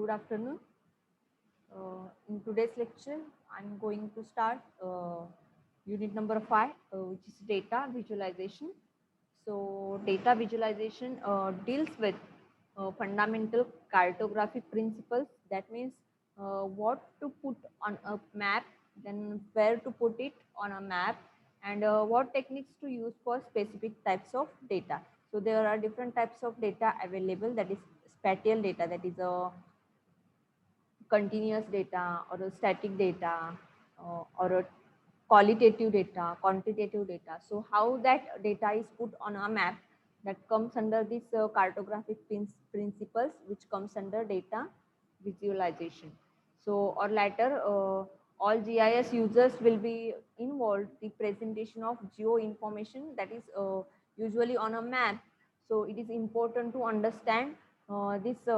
Good afternoon. In today's lecture, I'm going to start unit number 5, which is data visualization. So, data visualization deals with fundamental cartographic principles. That means what to put on a map, then where to put it on a map, and what techniques to use for specific types of data. So, there are different types of data available. That is spatial data, that is a continuous data or a static data or a qualitative data, quantitative data. So how that data is put on a map, that comes under this cartographic principles, which comes under data visualization. So or later, all GIS users will be involved the presentation of geo information, that is usually on a map. So it is important to understand these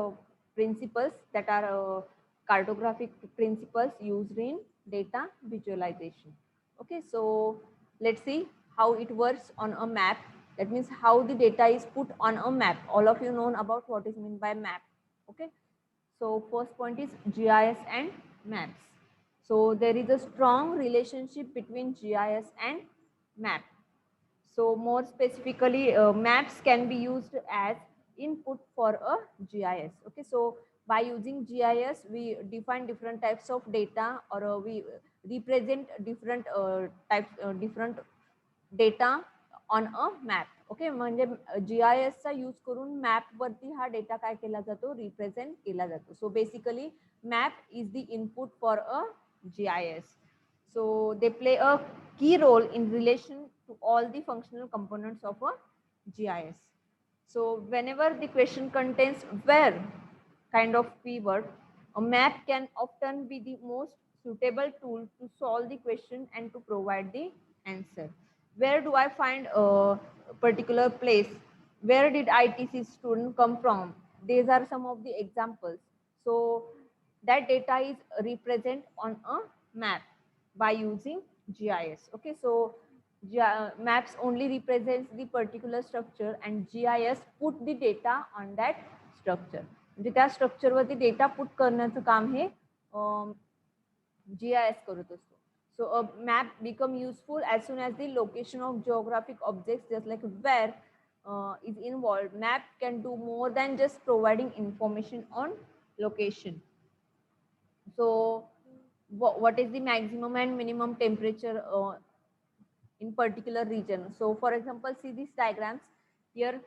principles, that are cartographic principles used in data visualization. Okay, so let's see how it works on a map. That means how the data is put on a map. All of you know about what is meant by map. Okay, so first point is GIS and maps. So there is a strong relationship between GIS and map. So more specifically, maps can be used as input for a GIS. Okay, so by using GIS, we define different types of data, or we represent different different data on a map. Okay, म्हणजे GIS चा use करून map वरती हा data काय केला जातो, represent केला जातो. So basically map is the input for a GIS. So they play a key role in relation to all the functional components of a GIS. So whenever the question contains where kind of keyword, a map can often be the most suitable tool to solve the question and to provide the answer. Where do I find a particular place? Where did ITC student come from? These are some of the examples. So that data is represent on a map by using GIS. Okay, so maps only represents the particular structure and GIS put the data on that structure. म्हणजे त्या स्ट्रक्चरवरती data put करण्याचं काम हे GIS करत असतो. So a map become useful as soon as the location of geographic objects, just like where is involved. Map can do more than just providing information on location. So what is the maximum and minimum temperature in particular region? So for example, see these diagrams here.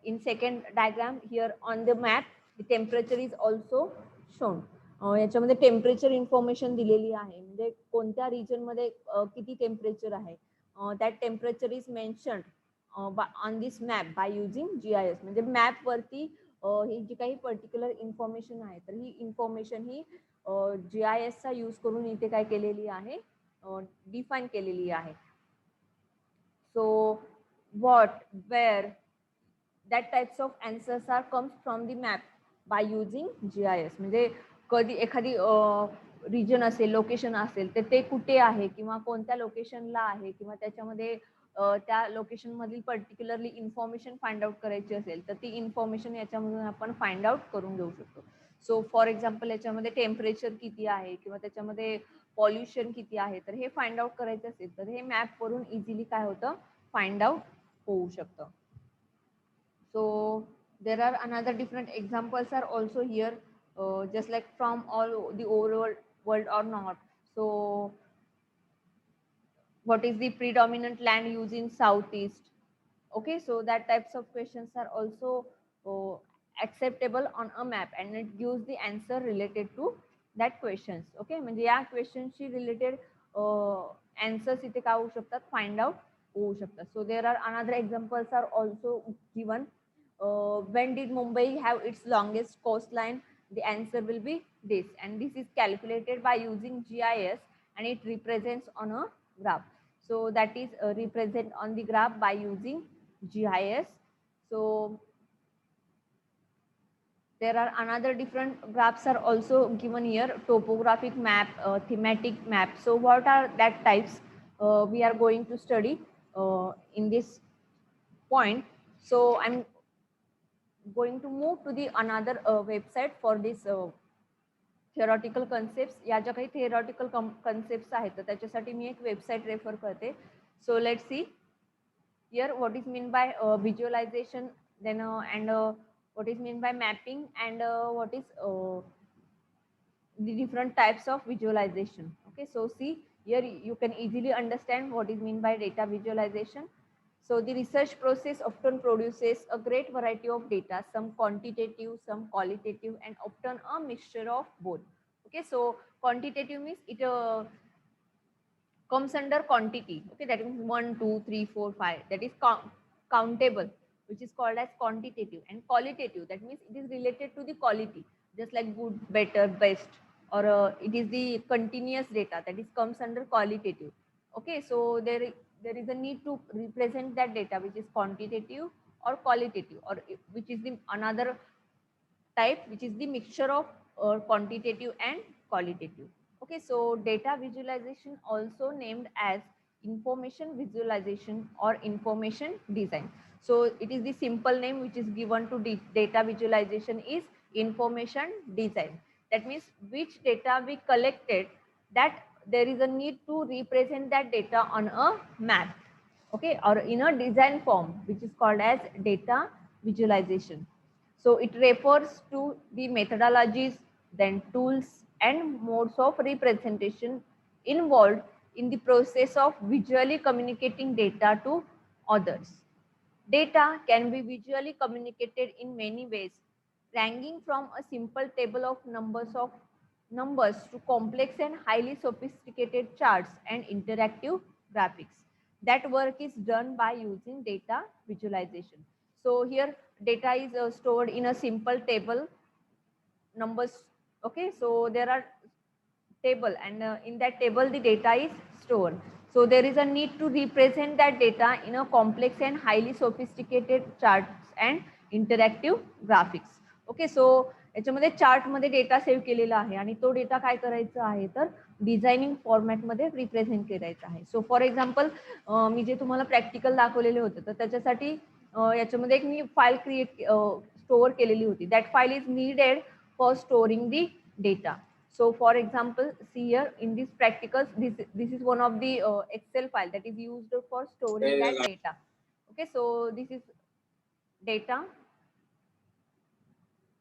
In second diagram here on the map, the temperature is also shown. याच्यामध्ये temperature information दिलेली आहे, म्हणजे कोणत्या region मध्ये किती temperature आहे, that temperature is mentioned on this map by using GIS. म्हणजे map वरती ही जी काही पर्टिक्युलर इन्फॉर्मेशन आहे, तर ही इन्फॉर्मेशन ही GIS चा यूज करून इथे काय केलेली आहे, डिफाइन केलेली आहे. So what, where, that types of answers are comes from the map by using GIS. म्हणजे कधी एखादी रिजन असेल, लोकेशन असेल, तर ते कुठे आहे किंवा कोणत्या लोकेशनला आहे किंवा त्याच्यामध्ये त्या लोकेशन मधील पर्टिक्युलरली इन्फॉर्मेशन फाइंड आउट करायची असेल, तर ती इन्फॉर्मेशन याच्यामधून आपण फाइंड आउट करून घेऊ शकतो. सो फॉर एक्झाम्पल याच्यामध्ये टेम्परेचर किती आहे किंवा त्याच्यामध्ये पॉल्युशन किती आहे, तर हे फाइंड आउट करायचं असेल तर हे मॅप वरून इझिली काय होतं, फाइंड आउट होऊ शकतं. So there are another different examples are also here, just like from all the overall world or not. So what is the predominant land used in southeast? Okay, so that types of questions are also acceptable on a map and it gives the answer related to that questions. Okay, म्हणजे या क्वेश्चनशी related answers इथे काय होऊ शकतात, find out होऊ शकतात. So there are another examples are also given. When did Mumbai have its longest coastline? The answer will be this, and this is calculated by using GIS and it represents on a graph. So that is represent on the graph by using GIS. So there are another different graphs are also given here, topographic map, thematic map. So what are that types? We are going to study in this point. So I'm going to move to the another website for this theoretical concepts. या ज्या काही theoretical concepts आहेत तर त्याच्यासाठी मी एक website refer करते. So let's see here what is mean by visualization, then and what is mean by mapping, and what is the different types of visualization. Okay, so see here you can easily understand what is mean by data visualization. So the research process often produces a great variety of data, some quantitative, some qualitative, and often a mixture of both. Okay, so quantitative means it comes under quantity. Okay, that means 1, 2, 3, 4, 5. That is countable, which is called as quantitative. And qualitative, that means it is related to the quality, just like good, better, best, or it is the continuous data that is comes under qualitative. Okay, so there is a need to represent that data which is quantitative or qualitative, or which is the another type which is the mixture of quantitative and qualitative. Okay, so data visualization also named as information visualization or information design. So it is the simple name which is given to data visualization is information design. That means which data we collected, that there is a need to represent that data on a map, okay, or in a design form, which is called as data visualization. So it refers to the methodologies, then tools and modes of representation involved in the process of visually communicating data to others. Data can be visually communicated in many ways, ranging from a simple table of numbers to complex and highly sophisticated charts and interactive graphics. That work is done by using data visualization. So here data is stored in a simple table, numbers. Okay, so there are table, and in that table the data is stored. So there is a need to represent that data in a complex and highly sophisticated charts and interactive graphics. Okay, so याच्यामध्ये chart मध्ये data save केलेला आहे आणि तो data काय करायचा आहे तर डिझायनिंग फॉर्मॅट मध्ये रिप्रेझेंट करायचा आहे. सो फॉर एक्झाम्पल मी जे तुम्हाला प्रॅक्टिकल दाखवलेले होते तर त्याच्यासाठी याच्यामध्ये एक मी फाईल क्रिएट स्टोअर केलेली होती. That file is needed for storing the data. So for example, see here in these practicals, this is one of the Excel file that is used for storing that data. Okay, so this is data.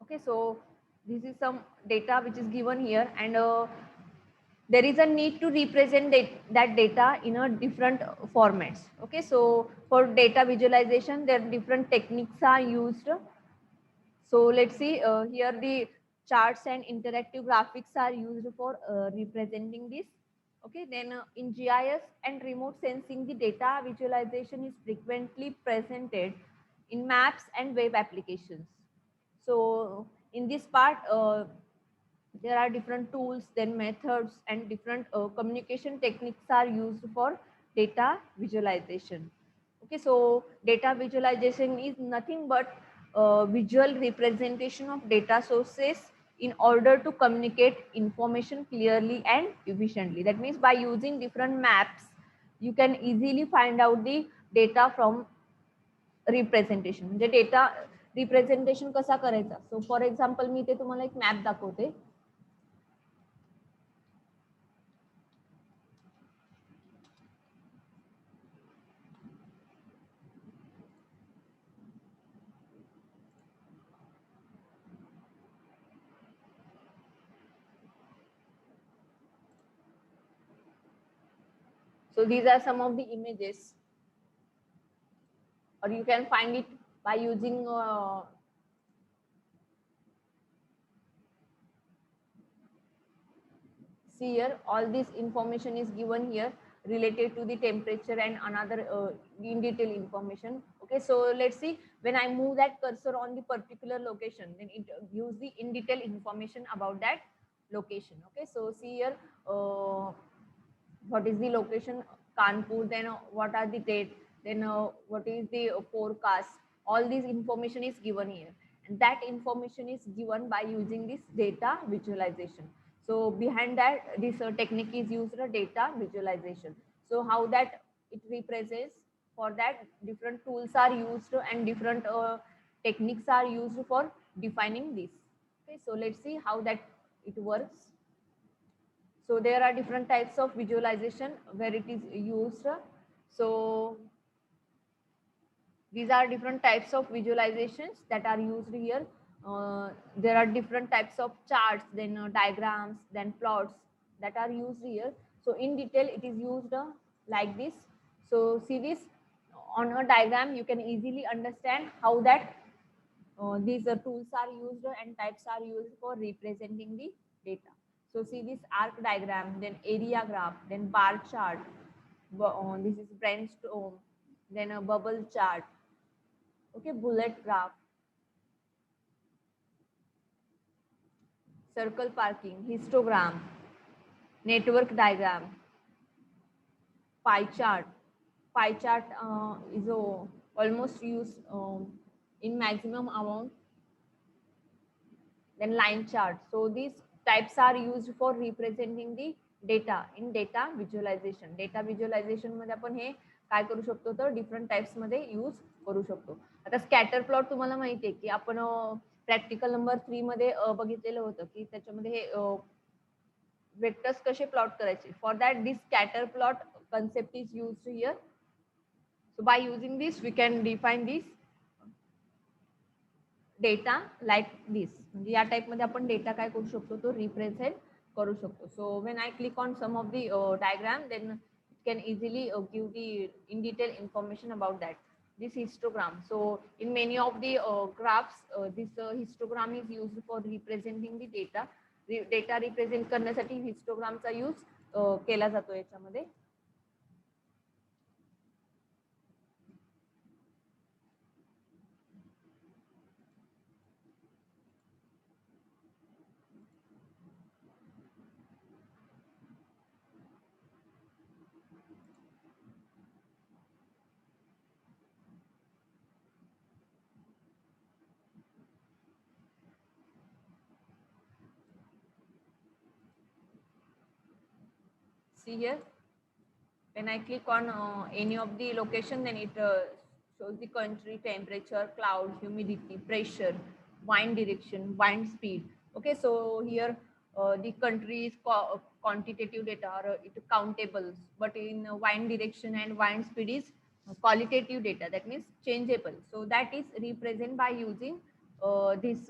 Okay, so this is some data which is given here, and there is a need to represent that data in a different formats. Okay, so for data visualization, there are different techniques are used. So let's see here the charts and interactive graphics are used for representing this. Okay, then in GIS and remote sensing, the data visualization is frequently presented in maps and web applications. So in this part, there are different tools, then methods, and different communication techniques are used for data visualization. Okay, so data visualization is nothing but visual representation of data sources in order to communicate information clearly and efficiently. That means by using different maps, you can easily find out the data from representation. म्हणजे data representation कसा करायचा. So for example मी ते तुम्हाला एक map दाखवते. So these are some of the images, or you can find it by using see here, all this information is given here related to the temperature and another in detail information. Okay, so let's see, when I move that cursor on the particular location, then it gives the in detail information about that location. Okay, so see here, what is the location, Kanpur, then what are the date, then what is the forecast. All this information is given here, and that information is given by using this data visualization. So behind that, this technique is used data visualization. So how that it represents, for that different tools are used and different techniques are used for defining this. Okay, so let's see how that it works. So there are different types of visualization where it is used. So these are different types of visualizations that are used here. There are different types of charts, then diagrams, then plots that are used here. So in detail, it is used like this. So see this on a diagram, you can easily understand how that these tools are used and types are used for representing the data. So see this arc diagram, then area graph, then bar chart. This is brainstorm, then a bubble chart. Okay, bullet graph, circle parking, histogram, network diagram, pie chart. Pie chart is almost used in maximum amount. Then line chart. So these types are used for representing the data in data visualization. Data visualization मध्ये आपण हे काय करू शकतो तर different types मध्ये use करू शकतो. आता स्कॅटर प्लॉट तुम्हाला माहिती आहे की आपण प्रॅक्टिकल नंबर 3 मध्ये बघितलेलं होतं की त्याच्यामध्ये हे वेक्टर्स कसे प्लॉट करायचे. For that this scatter plot concept is used here. So by using this we can define this data like this. म्हणजे या टाइप मध्ये आपण डेटा काय करू शकतो तो रिप्रेझेंट करू शकतो. So when I click on some of the diagram then it can easily give the in detail information about that. This histogram. So in many of the graphs, this histogram is used for representing the data. Data represent करण्यासाठी histogramचा use केला जातो याच्यामध्ये. See here, when I click on any of the location, then it shows the country, temperature, cloud, humidity, pressure, wind direction, wind speed. Okay, so here the country is quantitative data or it countables, but in wind direction and wind speed is qualitative data. That means changeable. So that is represented by using this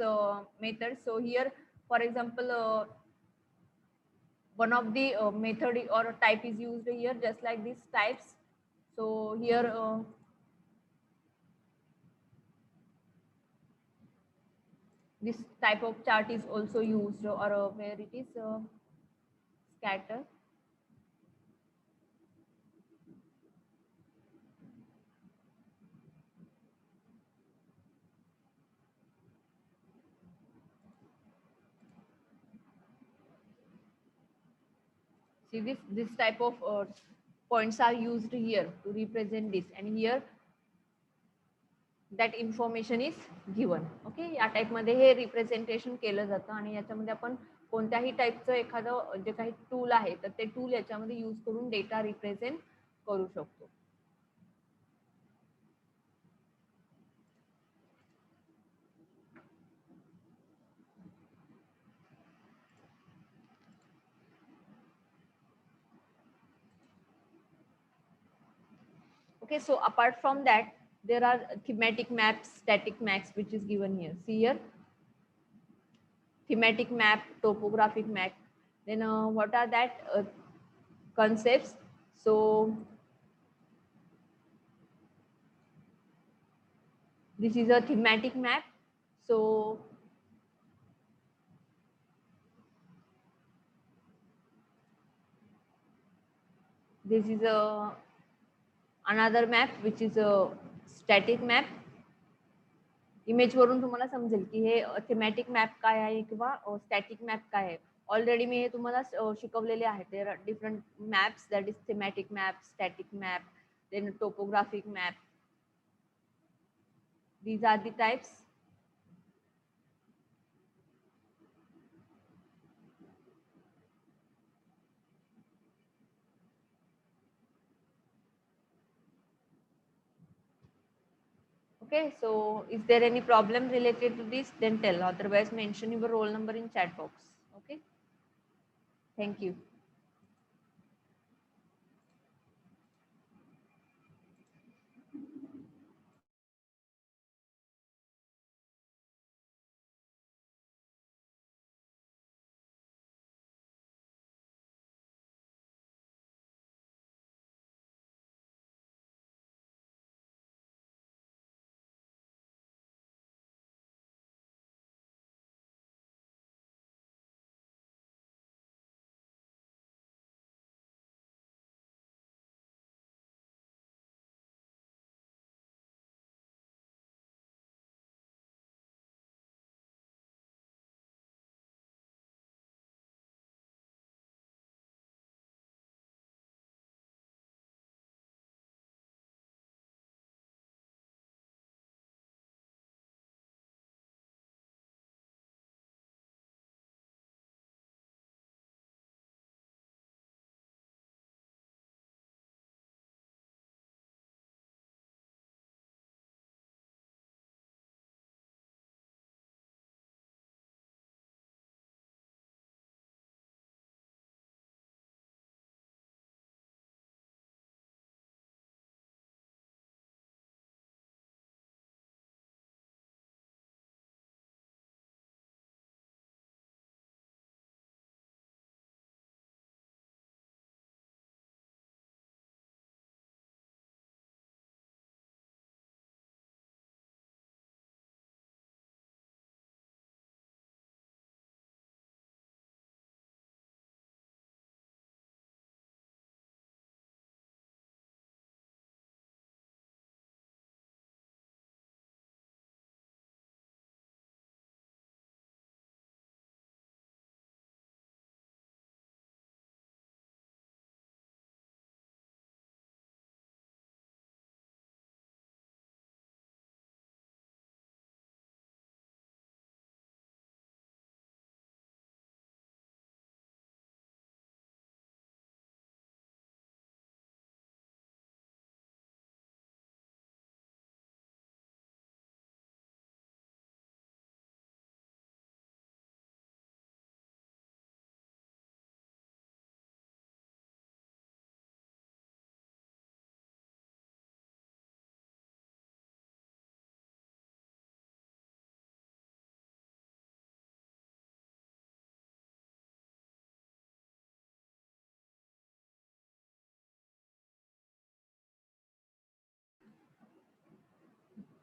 method. So here, for example, one of the method or type is used here, just like these types. So here this type of chart is also used, or where it is scatter. See this type of points are used here to represent this, and here that information is given. Okay, या type मध्ये हे representation केलं जातं आणि याच्यामध्ये आपण कोणत्याही टाइपचं एखादं जे काही टूल आहे तर ते टूल याच्यामध्ये यूज करून डेटा रिप्रेझेंट करू शकतो. Okay, so apart from that, there are thematic maps, static maps, which is given here. See here, thematic map, topographic map. Then what are that concepts? So this is a thematic map. So this is a another map which is a static map. Image वरून तुम्हाला समजेल की हे thematic map काय आहे किंवा static map काय आहे. Already मी हे तुम्हाला शिकवलेले आहे. There are different maps, that is thematic map, static map, then topographic map. These are the types. Okay, Okay, so is there any problem related to this? Then tell. Otherwise, mention your roll number in chat box. Okay. Thank you.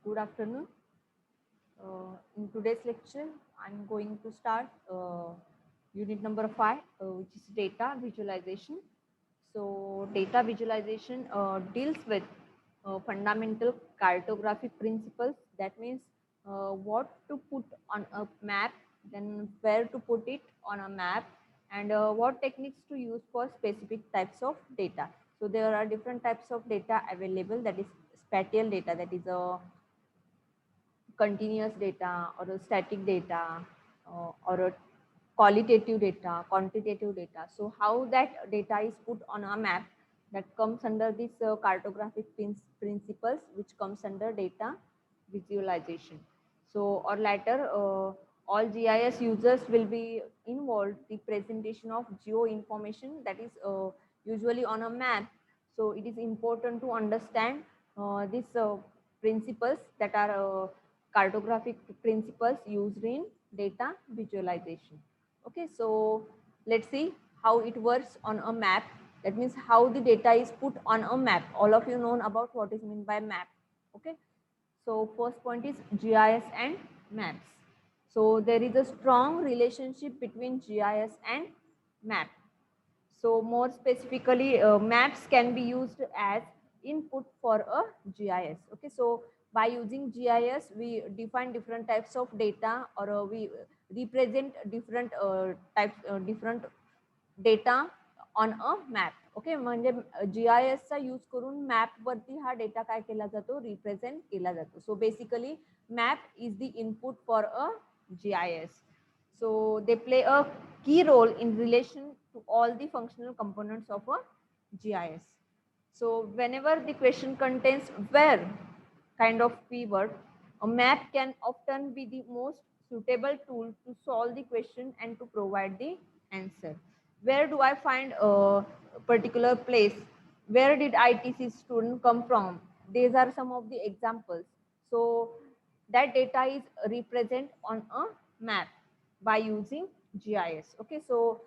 Good afternoon. In today's lecture, I'm going to start unit number 5, which is data visualization. So data visualization deals with fundamental cartographic principles. That means what to put on a map, then where to put it on a map, and what techniques to use for specific types of data. So there are different types of data available. That is spatial data, that is a continuous data or a static data or a qualitative data, quantitative data. So how that data is put on a map, that comes under this cartographic principles, which comes under data visualization. So or later, all GIS users will be involved the presentation of geo information, that is usually on a map. So it is important to understand these principles, that are cartographic principles used in data visualization. Okay, so let's see how it works on a map. That means how the data is put on a map. All of you know about what is meant by map. Okay, so first point is GIS and maps. So there is a strong relationship between GIS and map. So more specifically, maps can be used as input for a GIS. Okay, so by using GIS, we define different types of data, or we represent different types, different data on a map. Okay, म्हणजे GIS चा use करून map वरती हा data काय केला जातो, represent केला जातो. So basically map is the input for a GIS. So they play a key role in relation to all the functional components of a GIS. So whenever the question contains where, kind of keyword, a map can often be the most suitable tool to solve the question and to provide the answer. Where do I find a particular place? Where did ITC student come from? These are some of the examples. So that data is represent on a map by using GIS. Okay, so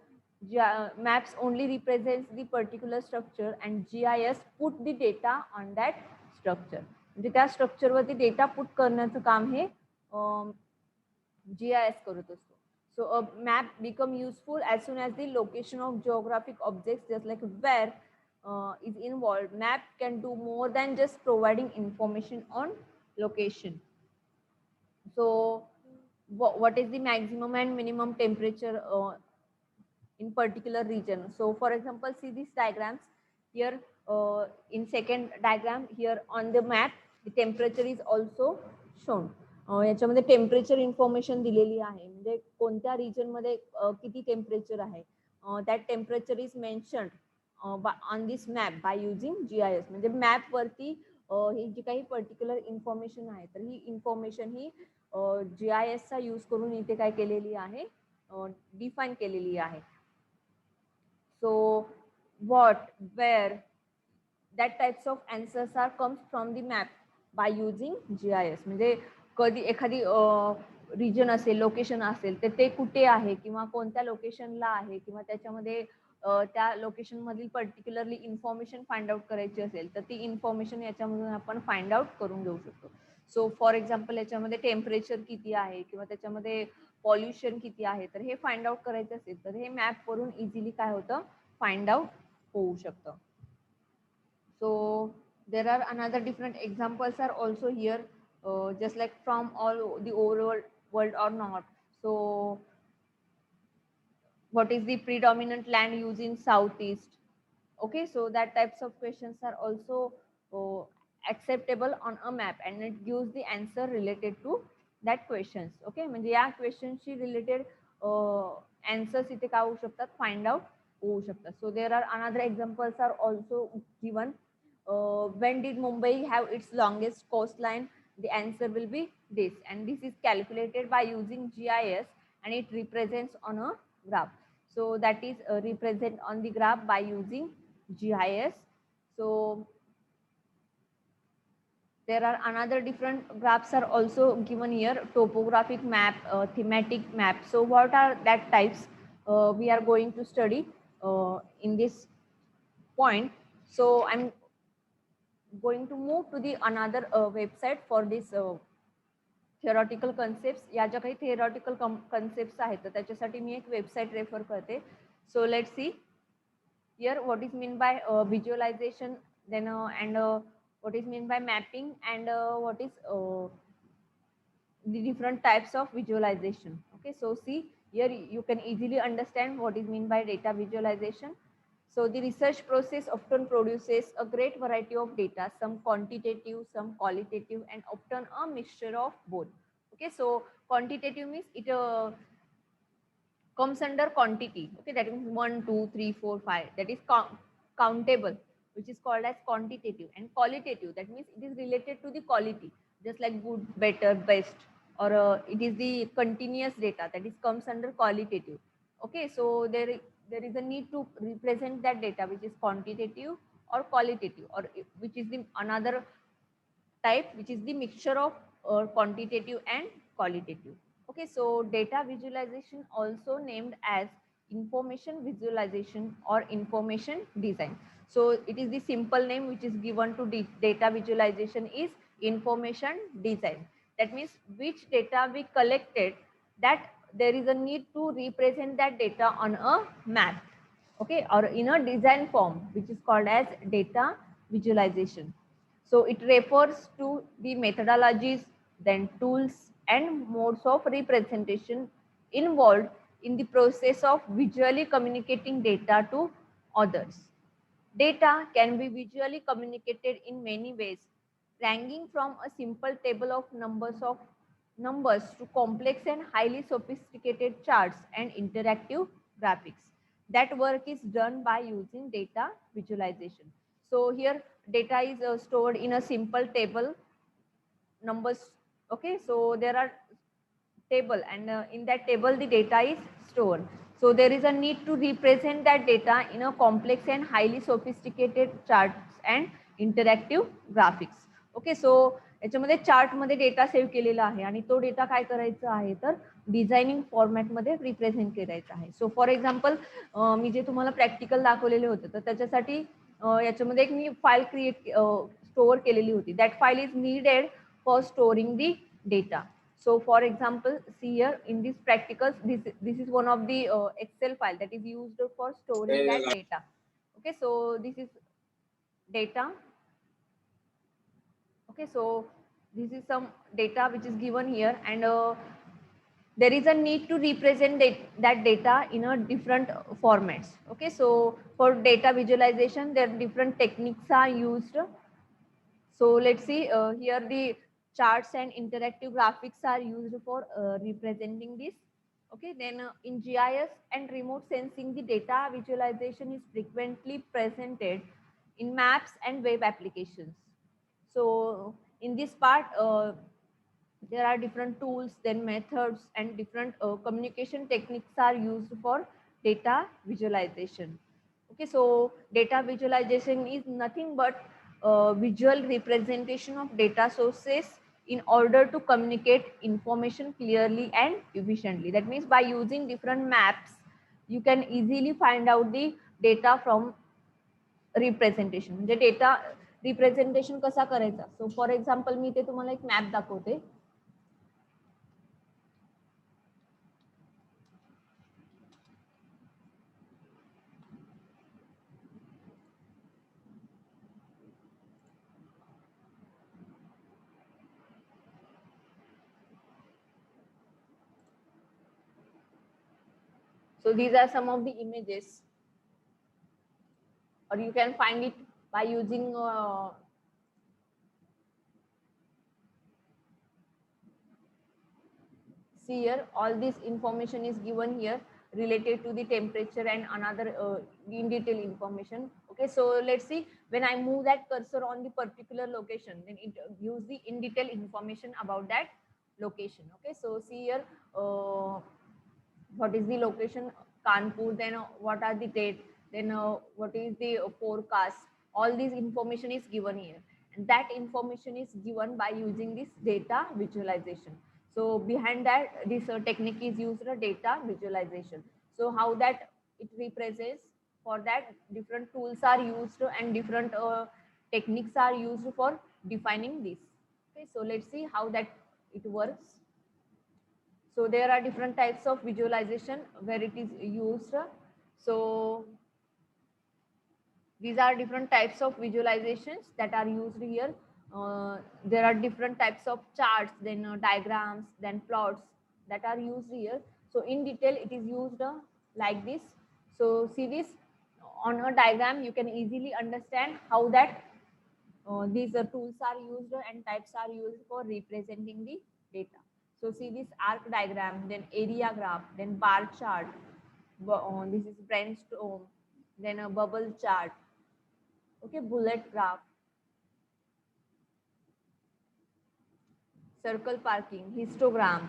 maps only represents the particular structure and GIS put the data on that structure. म्हणजे त्या स्ट्रक्चरवरती data put करण्याचं काम हे GIS करत असतो. So a map become useful as soon as the location of geographic objects, just like where is involved. Map can do more than just providing information on location. So what is the maximum and minimum temperature in particular region? So for example, see these diagrams here. In second diagram here on the map, the temperature is also shown. याच्यामध्ये temperature information दिलेली आहे, म्हणजे कोणत्या region मध्ये किती temperature आहे. That temperature is mentioned on this map by using GIS. म्हणजे map वरती ही जी काही पर्टिक्युलर इन्फॉर्मेशन आहे, तर ही इन्फॉर्मेशन ही GIS चा यूज करून इथे काय केलेली आहे, डिफाईन केलेली आहे. So what, where, that types of answers are comes from the map by using GIS. म्हणजे कधी एखादी रिजन असेल, लोकेशन असेल, तर ते कुठे आहे किंवा कोणत्या लोकेशनला आहे किंवा त्याच्यामध्ये त्या लोकेशन मधील पर्टिक्युलरली इन्फॉर्मेशन फाइंड आउट करायची असेल, तर ती इन्फॉर्मेशन याच्यामधून आपण फाइंड आउट करून घेऊ शकतो. सो फॉर एक्झाम्पल याच्यामध्ये टेम्परेचर किती आहे किंवा त्याच्यामध्ये पॉल्युशन किती आहे, तर हे फाइंड आउट करायचं असेल तर हे मॅप वरून इझिली काय होतं, फाइंड आउट होऊ शकतं. So there are another different examples are also here, just like from all the overall world or not. So what is the predominant land used in southeast? Okay, so that types of questions are also acceptable on a map and it gives the answer related to that questions. Okay, म्हणजे या क्वेश्चनशी related answers इथे काय होऊ शकतात, find out होऊ शकतात. So there are another examples are also given. When did Mumbai have its longest coastline? The answer will be this, and this is calculated by using GIS and it represents on a graph. So that is represent on the graph by using GIS. So there are another different graphs are also given here, topographic map, thematic map. So what are that types we are going to study in this point. So I'm going to move to the another website for this theoretical concepts. या ज्या काही theoretical concepts आहेत तर त्याच्यासाठी मी एक website refer करते. So let's see here what is mean by visualization, then and what is mean by mapping, and what is the different types of visualization. Okay, so see here you can easily understand what is mean by data visualization. So the research process often produces a great variety of data, some quantitative, some qualitative, and often a mixture of both. Okay, so quantitative means it comes under quantity. Okay, that means 1, 2, 3, 4, 5. That is countable, which is called as quantitative. And qualitative, that means it is related to the quality, just like good, better, best, or it is the continuous data that is comes under qualitative. Okay, so there is a need to represent that data which is quantitative or qualitative, or which is the another type which is the mixture of quantitative and qualitative. Okay, so data visualization also named as information visualization or information design. So it is the simple name which is given to data visualization is information design. That means which data we collected, that there is a need to represent that data on a map, okay, or in a design form, which is called as data visualization. So it refers to the methodologies, then tools and modes of representation involved in the process of visually communicating data to others. Data can be visually communicated in many ways, ranging from a simple table of numbers to complex and highly sophisticated charts and interactive graphics. That work is done by using data visualization. So here data is stored in a simple table numbers. Okay, so there are table, and in that table the data is stored. So there is a need to represent that data in a complex and highly sophisticated charts and interactive graphics. Okay, so याच्यामध्ये chart मध्ये data save केलेला आहे आणि तो data काय करायचा आहे तर डिझायनिंग फॉर्मॅट मध्ये रिप्रेझेंट करायचा आहे. सो फॉर एक्झाम्पल मी जे तुम्हाला प्रॅक्टिकल दाखवलेले होते तर त्याच्यासाठी याच्यामध्ये एक मी फाईल क्रिएट स्टोअर केलेली होती. That file is needed for storing the data. So for example, see here in this practicals, this is one of the Excel file that is used for storing that data. Okay, so this is data. Okay, so this is some data which is given here, and there is a need to represent that data in a different formats. Okay, so for data visualization, there are different techniques are used. So let's see here the charts and interactive graphics are used for representing this. Okay, then in GIS and remote sensing, the data visualization is frequently presented in maps and web applications. So in this part, there are different tools, then methods, and different communication techniques are used for data visualization. Okay, so data visualization is nothing but visual representation of data sources in order to communicate information clearly and efficiently. That means by using different maps, you can easily find out the data from representation. म्हणजे data representation कसा करायचा. So for example मी ते तुम्हाला एक map दाखवते. So these are some of the images, or you can find it by using see here, all this information is given here related to the temperature and another in detail information. Okay, so let's see, when I move that cursor on the particular location, then it gives the in detail information about that location. Okay, so see here, what is the location, Kanpur, then what are the date, then what is the forecast. All this information is given here, and that information is given by using this data visualization. So behind that, this technique is used data visualization. So how that it represents, for that different tools are used and different techniques are used for defining this. Okay, so let's see how that it works. So there are different types of visualization where it is used. So these are different types of visualizations that are used here. There are different types of charts, then diagrams, then plots that are used here. So in detail, it is used like this. So see this on a diagram, you can easily understand how that these tools are used and types are used for representing the data. So see this arc diagram, then area graph, then bar chart. This is brainstorm, then a bubble chart. Okay, bullet graph, circle parking, histogram,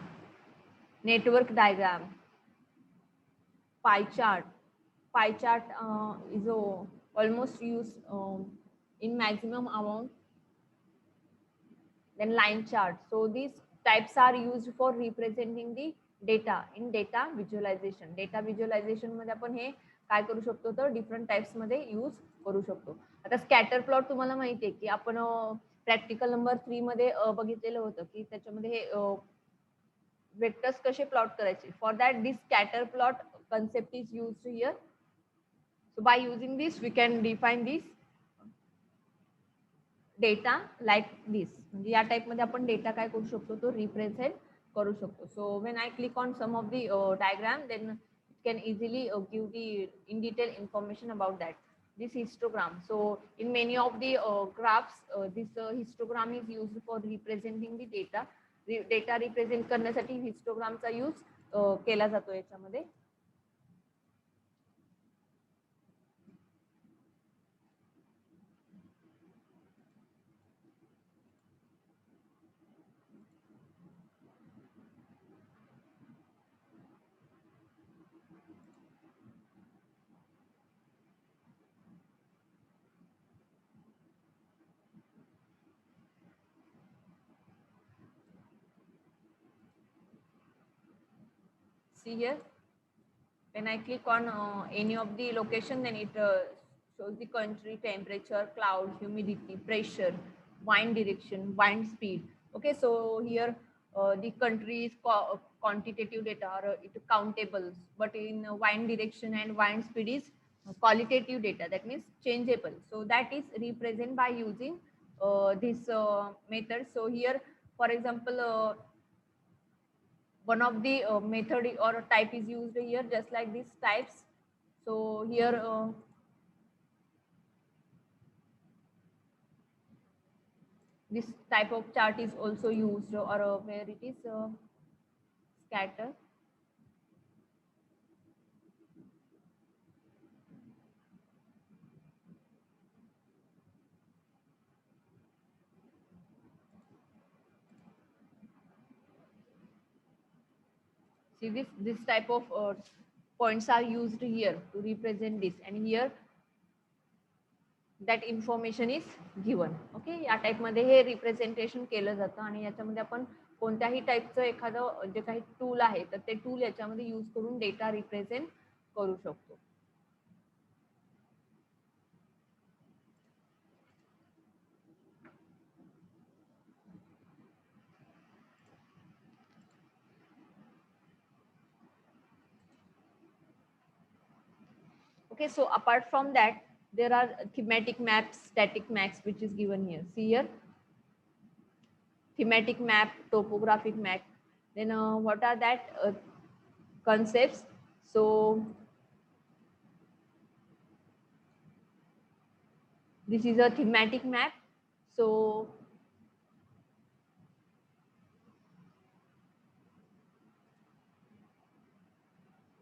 network diagram, pie chart. Pie chart is almost used in maximum amount. Then line chart. So these types are used for representing the data in data visualization. Data visualization मध्ये आपण हे काय करू शकतो तर different types मध्ये use करू शकतो. आता स्कॅटर प्लॉट तुम्हाला माहिती आहे की आपण प्रॅक्टिकल नंबर 3 मध्ये बघितलेलं होतं की त्याच्यामध्ये हे वेक्टर्स कसे प्लॉट करायचे. For that this scatter plot concept is used here. So by using this we can define this data like this. म्हणजे या टाइप मध्ये आपण डेटा काय करू शकतो तो रिप्रेझेंट करू शकतो. So when I click on some of the diagram, then it can easily give the in detail information about that. This histogram. So in many of the graphs, this histogram is used for representing the data. Data represent करण्यासाठी histogram चा use केला जातो याच्यामध्ये. see here, when I click on any of the location, then it shows the country, temperature, cloud, humidity, pressure, wind direction, wind speed. Okay, so here the country is quantitative data, or it countables, but in wind direction and wind speed is qualitative data, that means changeable. So that is represented by using this method. So here, for example, one of the method or type is used here, just like these types. So here this type of chart is also used, or where it is scatter. See, this type of points are used here to represent this, and here that information is given. Okay, या type मध्ये हे representation केलं जातं, आणि याच्यामध्ये आपण कोणत्याही टाईपचं एखादं जे काही टूल आहे तर ते टूल याच्यामध्ये यूज करून डेटा रिप्रेझेंट करू शकतो. Okay, so apart from that, there are thematic maps, static maps, which is given here. See here, thematic map, topographic map. Then what are that concepts? So this is a thematic map. So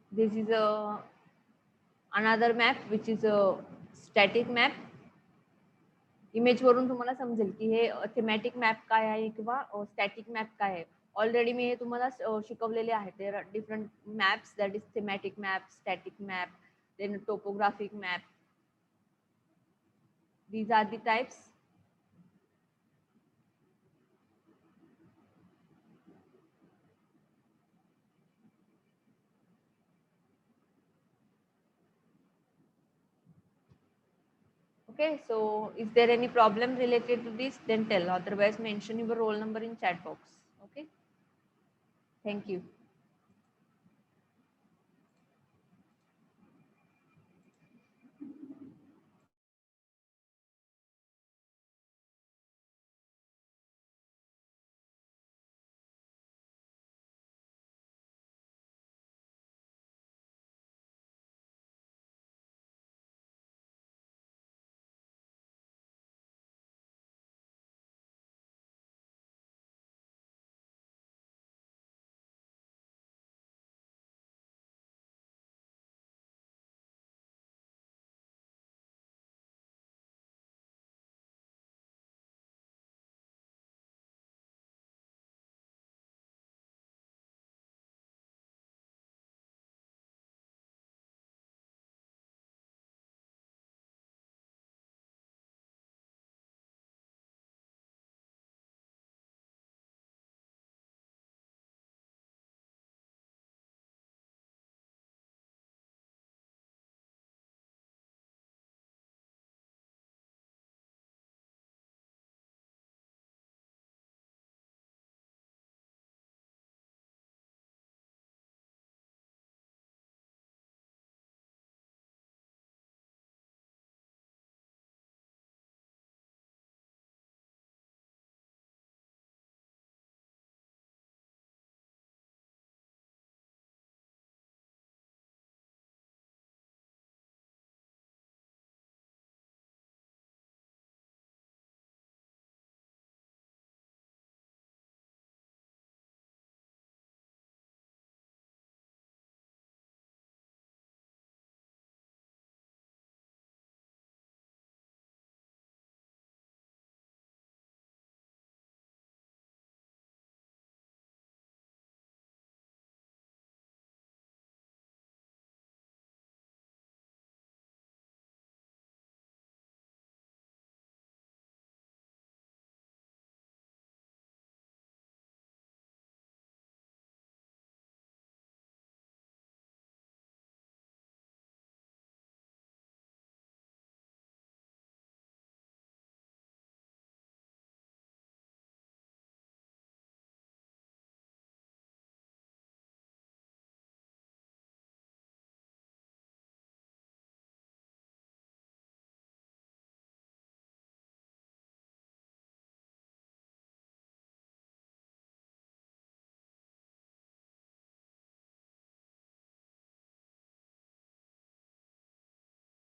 this is a another map, which is a static map. Image वरून तुम्हाला समजेल की हे thematic map काय आहे किंवा static map काय आहे. Already मी हे तुम्हाला शिकवलेले आहे. There are different maps, that is thematic map, static map, then topographic map. These are the types. Okay, so is there any problem related to this? Then tell. Otherwise, mention your roll number in chat box. Okay. Thank you.